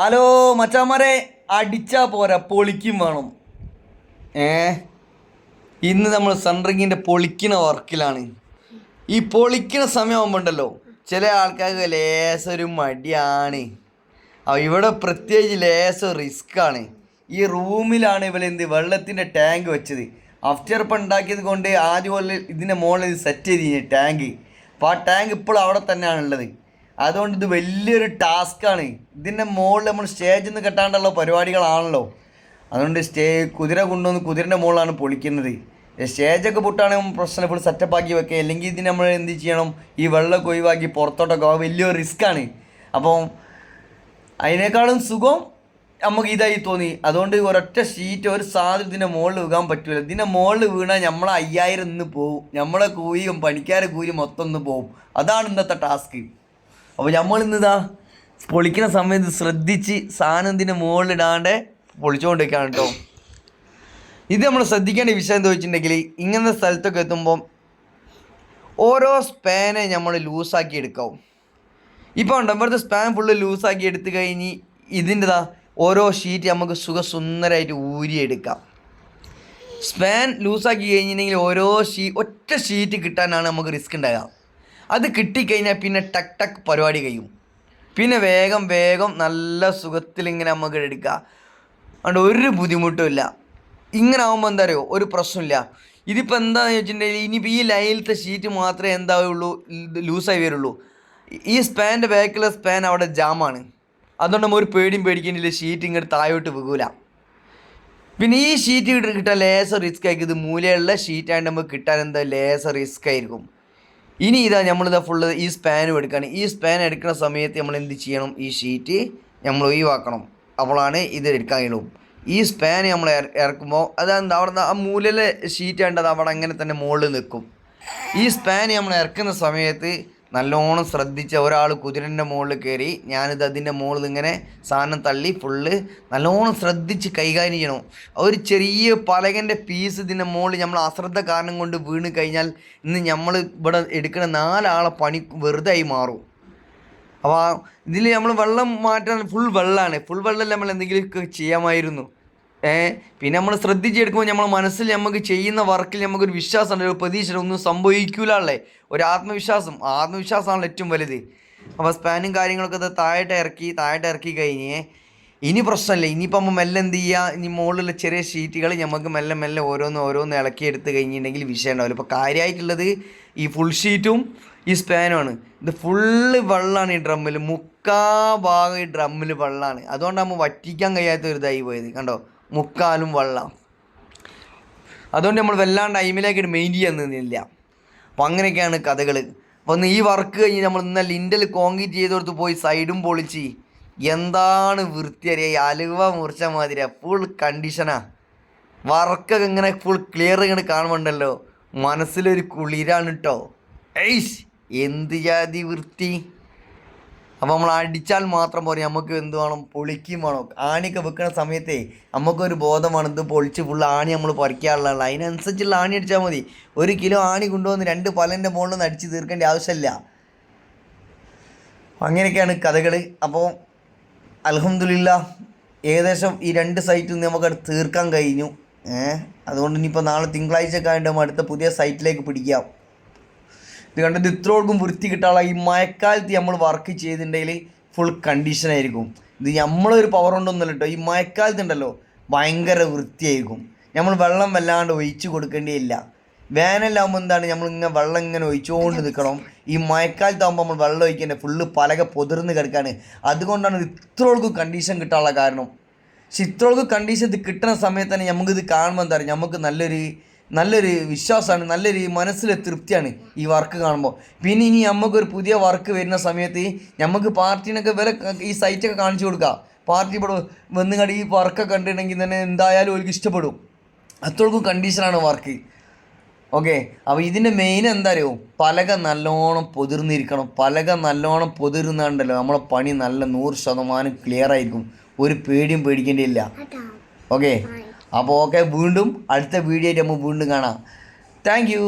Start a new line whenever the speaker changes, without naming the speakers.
Hello മച്ചാമാരെ, അടിച്ചാ പോരാ, പൊളിക്കും വേണം. ഏ ഇന്ന് നമ്മൾ സൺറിങ്ങിൻ്റെ പൊളിക്കുന്ന വർക്കിലാണ്. ഈ പൊളിക്കുന്ന സമയമാകുമ്പോൾ ഉണ്ടല്ലോ, ചില ആൾക്കാർക്ക് ലേശൊരു മടിയാണ്. ഇവിടെ പ്രത്യേകിച്ച് ലേശം റിസ്ക്കാണ്. ഈ റൂമിലാണ് ഇവരെന്ത് വെള്ളത്തിൻ്റെ ടാങ്ക് വെച്ചത്. അഫ്റ്റർപ്പ് ഉണ്ടാക്കിയത് കൊണ്ട് ആദ്യം പോലെ ഇതിൻ്റെ മുകളിൽ ഇത് സെറ്റ് ചെയ്ത് ടാങ്ക്. അപ്പോൾ ആ ടാങ്ക് ഇപ്പോഴും അവിടെ തന്നെയാണ് ഉള്ളത്. അതുകൊണ്ട് ഇത് വലിയൊരു ടാസ്ക്കാണ്. ഇതിൻ്റെ മുകളിൽ നമ്മൾ സ്റ്റേജിൽ നിന്ന് കെട്ടാണ്ടുള്ള പരിപാടികളാണല്ലോ. അതുകൊണ്ട് കുതിര കൊണ്ടുവന്ന് കുതിരൻ്റെ മുകളിലാണ് പൊളിക്കുന്നത്. സ്റ്റേജൊക്കെ പൊട്ടാണെങ്കിൽ പ്രശ്നം ഫുൾ സെറ്റപ്പാക്കി വെക്കുക. അല്ലെങ്കിൽ ഇതിന് നമ്മൾ എന്ത് ചെയ്യണം, ഈ വെള്ളമൊക്കെ ഒഴിവാക്കി പുറത്തോട്ടൊക്കെ വലിയൊരു റിസ്ക്കാണ്. അപ്പോൾ അതിനേക്കാളും സുഖം നമുക്ക് ഇതായി തോന്നി. അതുകൊണ്ട് ഒരൊറ്റ ഷീറ്റ് ഒരു സാധനത്തിൻ്റെ മുകളിൽ വീഴാൻ പറ്റില്ല. ഇതിൻ്റെ മുകളിൽ വീണാൽ നമ്മളെ 5000 ഇന്ന് പോവും. നമ്മളെ കൂലിയും പണിക്കാരെ കൂലിയും മൊത്തം ഇന്ന് പോവും. അതാണ് ഇന്നത്തെ ടാസ്ക്. അപ്പോൾ നമ്മളിന്നിതാ പൊളിക്കുന്ന സമയത്ത് ശ്രദ്ധിച്ച് സാധനം ഇതിൻ്റെ മുകളിലിടാണ്ട് പൊളിച്ചുകൊണ്ടിരിക്കുകയാണ് കേട്ടോ. ഇത് നമ്മൾ ശ്രദ്ധിക്കേണ്ട വിഷയം എന്താ വെച്ചിട്ടുണ്ടെങ്കിൽ, ഇങ്ങനത്തെ സ്ഥലത്തൊക്കെ എത്തുമ്പം ഓരോ സ്പാനെ നമ്മൾ ലൂസാക്കി എടുക്കാവും. ഇപ്പോൾ ഉണ്ട് ഇവിടുത്തെ സ്പാൻ ഫുള്ള് ലൂസാക്കി എടുത്തു കഴിഞ്ഞ് ഇതിൻ്റെതാ ഓരോ ഷീറ്റ് നമുക്ക് സുഖസുന്ദരമായിട്ട് ഊരിയെടുക്കാം. സ്പാൻ ലൂസാക്കി കഴിഞ്ഞിട്ടുണ്ടെങ്കിൽ ഒറ്റ ഷീറ്റ് കിട്ടാനാണ് നമുക്ക് റിസ്ക് ഉണ്ടാകുക. അത് കിട്ടിക്കഴിഞ്ഞാൽ പിന്നെ ടക്ക് ടക്ക് പരിപാടി കഴിയും. പിന്നെ വേഗം നല്ല സുഖത്തിൽ ഇങ്ങനെ നമുക്ക് എടുക്കാം. അതുകൊണ്ട് ഒരു ബുദ്ധിമുട്ടുമില്ല. ഇങ്ങനെ ആകുമ്പോൾ എന്താ അറിയോ, ഒരു പ്രശ്നമില്ല. ഇതിപ്പോൾ എന്താണെന്ന് വെച്ചിട്ടുണ്ടെങ്കിൽ ഇനിയിപ്പോൾ ഈ ലൈനിലത്തെ ഷീറ്റ് മാത്രമേ എന്താവുള്ളൂ, ലൂസായി വരുള്ളൂ. ഈ സ്പാൻ്റെ ബാക്കിലെ സ്പാൻ അവിടെ ജാമാണ്. അതുകൊണ്ട് നമ്മൾ ഒരു പേടിയും പേടിക്കേണ്ടില്ല, ഷീറ്റ് ഇങ്ങോട്ട് താഴോട്ട് വീകൂല. പിന്നെ ഈ ഷീറ്റ് കിട്ടാൻ ലേസർ റിസ്ക് ആയിരിക്കും. ഇത് മൂലയുള്ള ഷീറ്റായിട്ട് നമുക്ക് കിട്ടാൻ എന്താ ലേസർ റിസ്ക് ആയിരിക്കും. ഇനി നമ്മളിതാ ഫുള്ള് ഈ സ്പാനും എടുക്കുകയാണ്. ഈ സ്പാൻ എടുക്കുന്ന സമയത്ത് നമ്മൾ എന്ത് ചെയ്യണം, ഈ ഷീറ്റ് നമ്മൾ ഒഴിവാക്കണം. അപ്പോഴാണ് ഇത് എടുക്കാൻ കഴിയും. ഈ സ്പാൻ നമ്മൾ ഇറക്കുമ്പോൾ അതെന്താ അവിടെ ആ മൂലയിലെ ഷീറ്റ് ആയിട്ട് അത് അവിടെ അങ്ങനെ തന്നെ മുകളിൽ നിൽക്കും. ഈ സ്പാൻ നമ്മൾ ഇറക്കുന്ന സമയത്ത് നല്ലോണം ശ്രദ്ധിച്ച ഒരാൾ കുതിരൻ്റെ മുകളിൽ കയറി, ഞാനിത് അതിൻ്റെ മുകളിൽ ഇങ്ങനെ സാധനം തള്ളി ഫുള്ള് നല്ലോണം ശ്രദ്ധിച്ച് കൈകാര്യം ചെയ്യണം. ഒരു ചെറിയ പലകൻ്റെ പീസ് ഇതിൻ്റെ മുകളിൽ നമ്മൾ അശ്രദ്ധ കാരണം കൊണ്ട് വീണ് കഴിഞ്ഞാൽ ഇന്ന് നമ്മൾ ഇവിടെ എടുക്കുന്ന 4 ആളെ പണി വെറുതെ ആയി മാറും. അപ്പോൾ ഇതിൽ നമ്മൾ വെള്ളം മാറ്റാൻ ഫുൾ വെള്ളമാണ്. ഫുൾ വെള്ളം നമ്മൾ എന്തെങ്കിലുമൊക്കെ ചെയ്യാമായിരുന്നു. പിന്നെ നമ്മൾ ശ്രദ്ധിച്ചെടുക്കുമ്പോൾ നമ്മൾ മനസ്സിൽ നമുക്ക് ചെയ്യുന്ന വർക്കിൽ നമുക്കൊരു വിശ്വാസമുണ്ട്, ഒരു പ്രതീക്ഷ, ഒന്നും സംഭവിക്കൂലേ, ഒരു ആത്മവിശ്വാസമാണല്ലോ ഏറ്റവും വലുത്. അപ്പോൾ സ്പാനും കാര്യങ്ങളൊക്കെ അത് താഴോട്ട് ഇറക്കി കഴിഞ്ഞ് ഇനി പ്രശ്നമില്ല. ഇനിയിപ്പോൾ നമ്മൾ മെല്ലെ എന്ത് ചെയ്യുക, ഇനി മുകളിലുള്ള ചെറിയ ഷീറ്റുകൾ നമുക്ക് മെല്ലെ ഓരോന്ന് ഇളക്കി എടുത്ത് കഴിഞ്ഞിട്ടുണ്ടെങ്കിൽ വിഷയം ഉണ്ടാവില്ല. ഇപ്പോൾ കാര്യമായിട്ടുള്ളത് ഈ ഫുൾ ഷീറ്റും ഈ സ്പാനുമാണ്. ഇത് ഫുള്ള് വെള്ളമാണ്. ഈ ഡ്രമ്മിൽ ഭാഗം ഈ ഡ്രമ്മിൽ വെള്ളമാണ്. അതുകൊണ്ട് നമ്മൾ വറ്റിക്കാൻ കഴിയാത്ത ഒരു ഇതായി പോയത് കണ്ടോ, മുക്കാലും വെള്ളം. അതുകൊണ്ട് നമ്മൾ വല്ലാണ്ട് ടൈമിലേക്ക് മെയിൻ ചെയ്യാൻ നിന്നില്ല. അപ്പോൾ അങ്ങനെയൊക്കെയാണ് കഥകൾ. അപ്പോൾ ഈ വർക്ക് കഴിഞ്ഞ് നമ്മൾ ഇന്നലെ ലിൻഡൽ കോൺക്രീറ്റ് ചെയ്തെടുത്ത് പോയി സൈഡും പൊളിച്ച് എന്താണ് വൃത്തിയറിയ അലുവ മുറിച്ച മാതിരിയാ, ഫുൾ കണ്ടീഷനാ. വർക്കൊക്കെ ഇങ്ങനെ ഫുൾ ക്ലിയർ ഇങ്ങനെ കാണുമ്പോണ്ടല്ലോ മനസ്സിലൊരു കുളിരാണ് കേട്ടോ. എന്ത് ജാതി വൃത്തി. അപ്പോൾ നമ്മൾ അടിച്ചാൽ മാത്രം പോരെ, നമുക്ക് എന്ത് വേണം, പൊളിക്കും വേണം. ആണിയൊക്കെ വെക്കുന്ന സമയത്തേ നമുക്കൊരു ബോധം വേണം, ഇത് പൊളിച്ച് ഫുൾ ആണി നമ്മൾ പറിക്കാനുള്ളതാണ്. അതിനനുസരിച്ചുള്ള ആണി അടിച്ചാൽ മതി. 1 കിലോ ആണി കൊണ്ടുവന്ന് 2 പലൻ്റെ മുകളിൽ നിന്ന് അടിച്ച് തീർക്കേണ്ട ആവശ്യമില്ല. അങ്ങനെയൊക്കെയാണ് കഥകൾ. അപ്പോൾ അൽഹംദുലില്ലാ ഏകദേശം ഈ 2 സൈറ്റിൽ നമുക്കത് തീർക്കാൻ കഴിഞ്ഞു. അതുകൊണ്ട് ഇനിയിപ്പോൾ നാളെ തിങ്കളാഴ്ചയൊക്കെ ആയിട്ട് അടുത്ത പുതിയ സൈറ്റിലേക്ക് പിടിക്കാം. ഇത് കണ്ടത് ഇത്രയോൾക്കും വൃത്തി കിട്ടാനുള്ള ഈ മഴക്കാലത്ത് നമ്മൾ വർക്ക് ചെയ്തിട്ടുണ്ടെങ്കിൽ ഫുൾ കണ്ടീഷനായിരിക്കും. ഇത് നമ്മളൊരു പവർ കൊണ്ടൊന്നുമല്ല കേട്ടോ. ഈ മഴക്കാലത്ത് ഉണ്ടല്ലോ ഭയങ്കര വൃത്തിയായിരിക്കും. നമ്മൾ വെള്ളം വല്ലാണ്ട് ഒഴിച്ച് കൊടുക്കേണ്ടിയില്ല. വേനലാകുമ്പോൾ എന്താണ്, നമ്മളിങ്ങനെ വെള്ളം ഇങ്ങനെ ഒഴിച്ചുകൊണ്ട് നിൽക്കണം. ഈ മഴക്കാലത്താകുമ്പോൾ നമ്മൾ വെള്ളം ഒഴിക്കേണ്ട ഫുള്ള് പലക പൊതിർന്ന് കിടക്കുകയാണ്. അതുകൊണ്ടാണ് ഇത്രയോൾക്കും കണ്ടീഷൻ കിട്ടാനുള്ള കാരണം. പക്ഷെ ഇത്രയോൾക്കും കണ്ടീഷൻ ഇത് കിട്ടുന്ന സമയത്ത് തന്നെ നമുക്കിത് കാണുമ്പോൾ എന്താ പറയുക, നമുക്ക് നല്ലൊരു വിശ്വാസമാണ്, നല്ലൊരു മനസ്സിലെ തൃപ്തിയാണ് ഈ വർക്ക് കാണുമ്പോൾ. പിന്നെ ഇനി നമുക്കൊരു പുതിയ വർക്ക് വരുന്ന സമയത്ത് നമുക്ക് പാർട്ടീനൊക്കെ ഈ സൈറ്റൊക്കെ കാണിച്ചു കൊടുക്കുക. പാർട്ടി ഇവിടെ വന്നുകടി ഈ വർക്കൊക്കെ കണ്ടിട്ടുണ്ടെങ്കിൽ തന്നെ എന്തായാലും അവർക്ക് ഇഷ്ടപ്പെടും. അത്രയ്ക്കും കണ്ടീഷനാണ് വർക്ക്. ഓക്കെ. അപ്പോൾ ഇതിൻ്റെ മെയിൻ എന്താ അറിയോ, പലക നല്ലോണം പൊതിർന്നിരിക്കണം. പലക നല്ലോണം പൊതിർന്നുണ്ടല്ലോ നമ്മളെ പണി നല്ല 100% ക്ലിയർ ആയിരിക്കും. ഒരു പേടിയും പേടിക്കേണ്ടിയില്ല. ഓക്കെ. അപ്പോൾ വീണ്ടും അടുത്ത വീഡിയോ ആയിട്ട് നമുക്ക് വീണ്ടും കാണാം. Thank you.